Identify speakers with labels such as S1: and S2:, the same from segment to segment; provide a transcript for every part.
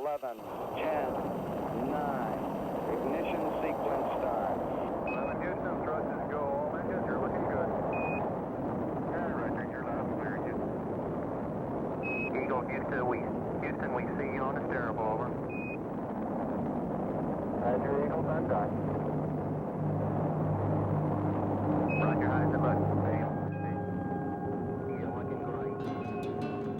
S1: 11, 10, 9, ignition sequence start.
S2: 11 Houston, thrust is go, all engines, you're looking good. Yeah, Roger, you're loud and clear, Houston. Eagle, Houston, we see you on the stereo, over. Roger, Eagle, on dot. Roger, hide the button.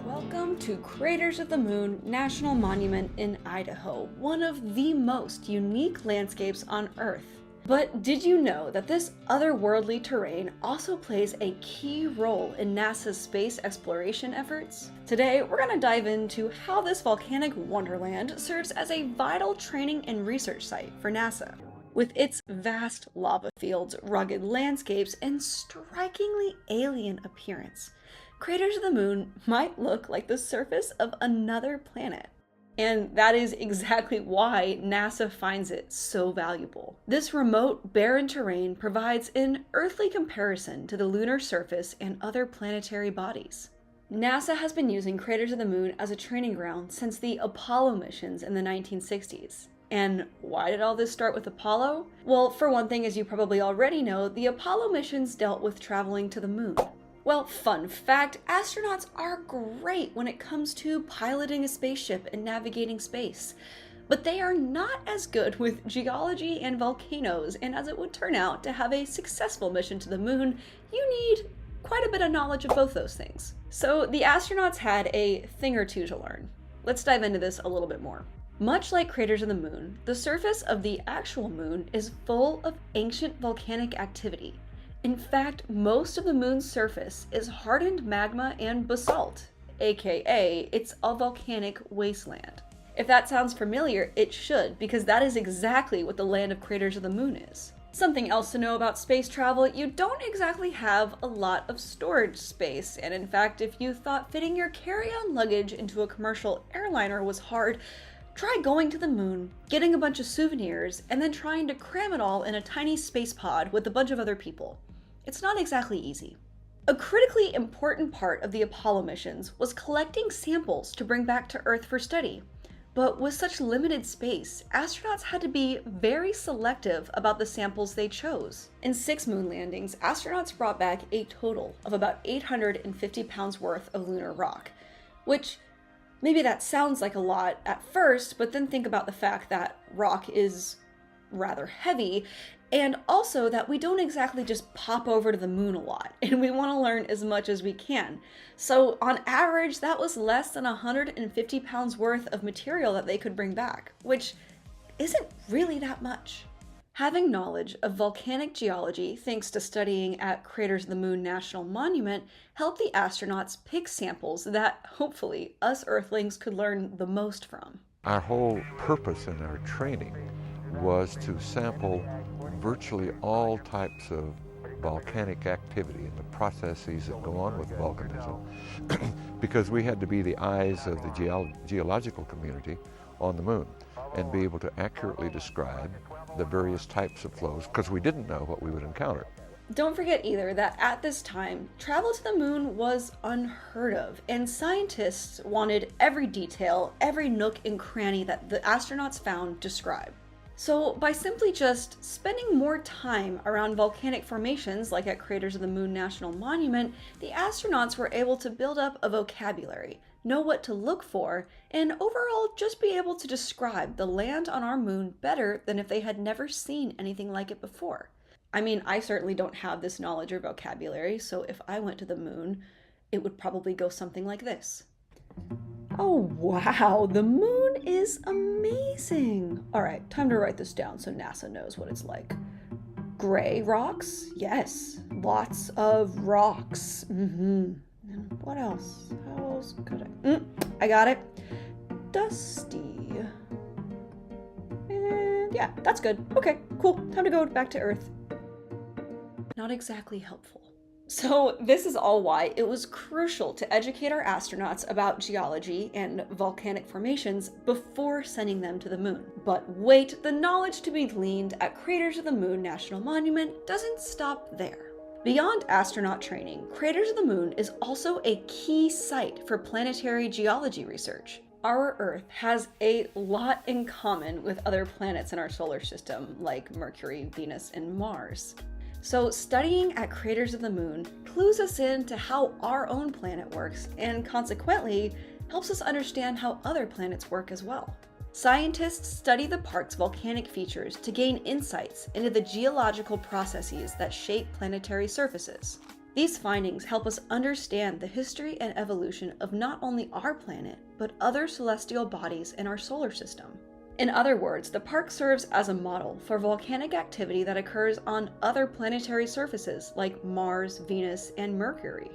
S3: Welcome to Craters of the Moon National Monument in Idaho, one of the most unique landscapes on Earth. But did you know that this otherworldly terrain also plays a key role in NASA's space exploration efforts? Today, we're going to dive into how this volcanic wonderland serves as a vital training and research site for NASA. With its vast lava fields, rugged landscapes, and strikingly alien appearance, Craters of the Moon might look like the surface of another planet. And that is exactly why NASA finds it so valuable. This remote, barren terrain provides an earthly comparison to the lunar surface and other planetary bodies. NASA has been using Craters of the Moon as a training ground since the Apollo missions in the 1960s. And why did all this start with Apollo? Well, for one thing, as you probably already know, the Apollo missions dealt with traveling to the moon. Well, fun fact, astronauts are great when it comes to piloting a spaceship and navigating space. But they are not as good with geology and volcanoes, and as it would turn out, to have a successful mission to the moon, you need quite a bit of knowledge of both those things. So the astronauts had a thing or two to learn. Let's dive into this a little bit more. Much like Craters of the Moon, the surface of the actual moon is full of ancient volcanic activity. In fact, most of the moon's surface is hardened magma and basalt, aka it's a volcanic wasteland. If that sounds familiar, it should, because that is exactly what the land of Craters of the Moon is. Something else to know about space travel, you don't exactly have a lot of storage space, and in fact, if you thought fitting your carry-on luggage into a commercial airliner was hard, try going to the moon, getting a bunch of souvenirs, and then trying to cram it all in a tiny space pod with a bunch of other people. It's not exactly easy. A critically important part of the Apollo missions was collecting samples to bring back to Earth for study. But with such limited space, astronauts had to be very selective about the samples they chose. In 6 moon landings, astronauts brought back a total of about 850 pounds worth of lunar rock, which maybe that sounds like a lot at first, but then think about the fact that rock is rather heavy, and also that we don't exactly just pop over to the moon a lot, and we want to learn as much as we can. So on average, that was less than 150 pounds worth of material that they could bring back, which isn't really that much. Having knowledge of volcanic geology, thanks to studying at Craters of the Moon National Monument, helped the astronauts pick samples that, hopefully, us Earthlings could learn the most from.
S4: Our whole purpose in our training was to sample virtually all types of volcanic activity and the processes that go on with volcanism because we had to be the eyes of the geological community on the moon and be able to accurately describe the various types of flows because we didn't know what we would encounter.
S3: Don't forget either that at this time, travel to the moon was unheard of, and scientists wanted every detail, every nook and cranny that the astronauts found described. So by simply just spending more time around volcanic formations like at Craters of the Moon National Monument, the astronauts were able to build up a vocabulary, know what to look for, and overall just be able to describe the land on our moon better than if they had never seen anything like it before. I mean, I certainly don't have this knowledge or vocabulary, so if I went to the moon, it would probably go something like this. Oh wow, the moon is amazing! Alright, time to write this down so NASA knows what it's like. Gray rocks? Yes, lots of rocks. And what else? How else could I got it. Dusty. And yeah, that's good. Okay, cool. Time to go back to Earth. Not exactly helpful. So this is all why it was crucial to educate our astronauts about geology and volcanic formations before sending them to the moon. But wait, the knowledge to be gleaned at Craters of the Moon National Monument doesn't stop there. Beyond astronaut training, Craters of the Moon is also a key site for planetary geology research. Our Earth has a lot in common with other planets in our solar system, like Mercury, Venus, and Mars. So studying at craters of the moon clues us into how our own planet works, and consequently helps us understand how other planets work as well. Scientists study the park's volcanic features to gain insights into the geological processes that shape planetary surfaces. These findings help us understand the history and evolution of not only our planet, but other celestial bodies in our solar system. In other words, the park serves as a model for volcanic activity that occurs on other planetary surfaces like Mars, Venus, and Mercury.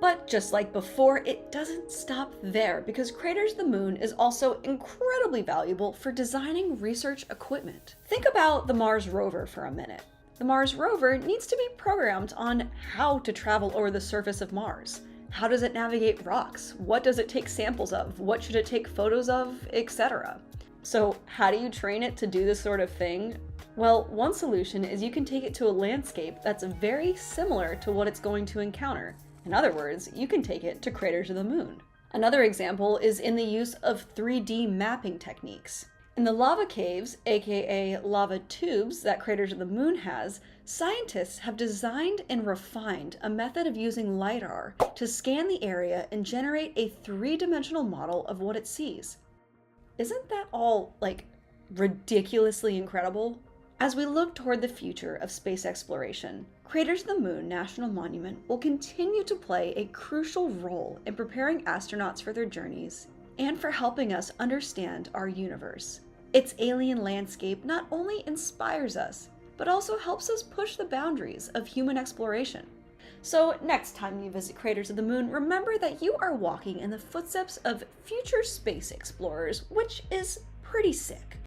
S3: But just like before, it doesn't stop there, because Craters of the Moon is also incredibly valuable for designing research equipment. Think about the Mars rover for a minute. The Mars rover needs to be programmed on how to travel over the surface of Mars. How does it navigate rocks? What does it take samples of? What should it take photos of? Etc. So how do you train it to do this sort of thing? Well, one solution is you can take it to a landscape that's very similar to what it's going to encounter. In other words, you can take it to Craters of the Moon. Another example is in the use of 3D mapping techniques. In the lava caves, aka lava tubes, that Craters of the Moon has, scientists have designed and refined a method of using LiDAR to scan the area and generate a three-dimensional model of what it sees. Isn't that all, ridiculously incredible? As we look toward the future of space exploration, Craters of the Moon National Monument will continue to play a crucial role in preparing astronauts for their journeys and for helping us understand our universe. Its alien landscape not only inspires us, but also helps us push the boundaries of human exploration. So next time you visit Craters of the Moon, remember that you are walking in the footsteps of future space explorers, which is pretty sick.